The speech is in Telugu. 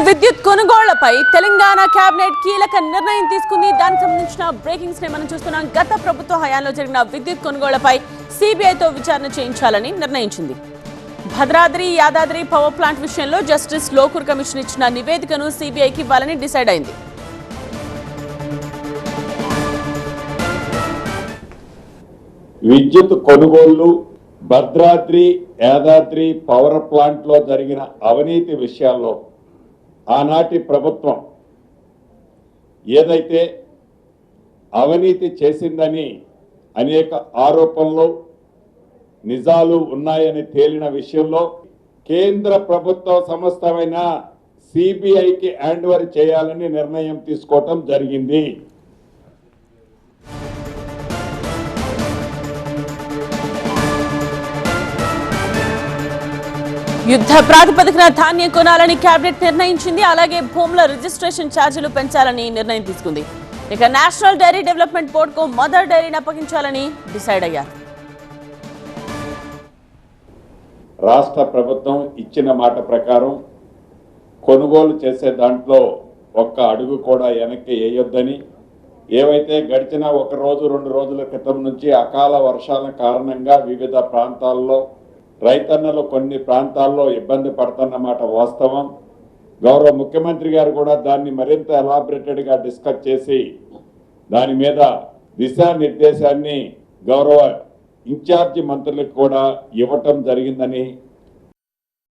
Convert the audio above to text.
విద్యుత్ కొనుగోళ్లపై తెలంగాణ కేబినెట్ కీలక నిర్ణయం తీసుకుంది. దానికి సంబంధించిన బ్రేకింగ్స్ ని మనం చూస్తున్నాం. గత ప్రభుత్వ హయాంలో జరిగిన విద్యుత్ కొనుగోళ్లపై సిబిఐతో విచారణ చేయించాలని నిర్ణయించింది. భద్రాద్రి యాదాద్రి పవర్ ప్లాంట్ విషయంలో జస్టిస్ లోకూర్ కమిషన్ ఇచ్చిన నివేదికను సిబిఐకి ఇవ్వాలని డిసైడ్ అయింది. విద్యుత్ కొనుగోళ్లు, భద్రాద్రి యాదాద్రి పవర్ ప్లాంట్ లో జరిగిన అవినీతి విషయాల్లో ఆనాటి ప్రభుత్వం ఏదైతే అవినీతి చేసిందని అనేక ఆరోపణలు నిజాలు ఉన్నాయని తేలిన విషయంలో కేంద్ర ప్రభుత్వ సంస్థమైన సిబిఐకి హ్యాండ్ ఓవర్ చేయాలని నిర్ణయం తీసుకోవటం జరిగింది. యుద్ధ ప్రాతిపదికన ధాన్యం కొనాలని కేబినెట్ నిర్ణయించింది. అలాగే భూముల రిజిస్ట్రేషన్ ఛార్జీలు పెంచాలని నిర్ణయం తీసుకుంది. ఇక నేషనల్ డైరీ డెవలప్మెంట్ బోర్డుకు మదర్ డైరీని అప్పగించాలని డిసైడ్ అయ్యారు. రాష్ట్ర ప్రభుత్వం ఇచ్చిన మాట ప్రకారం కొనుగోలు చేసే దాంట్లో ఒక్క అడుగు కూడా వెనక్కి వేయొద్దని, ఏవైతే గడిచిన ఒక రోజు 2 రోజుల క్రితం నుంచి అకాల వర్షాల కారణంగా వివిధ ప్రాంతాల్లో రైతన్నలు కొన్ని ప్రాంతాల్లో ఇబ్బంది పడుతున్నమాట వాస్తవం. గౌరవ ముఖ్యమంత్రి గారు కూడా దాన్ని మరింత ఎలాబరేటెడ్గా డిస్కస్ చేసి దాని మీద దిశానిర్దేశాన్ని గౌరవ ఇన్ఛార్జి మంత్రులకు కూడా ఇవ్వటం జరిగిందని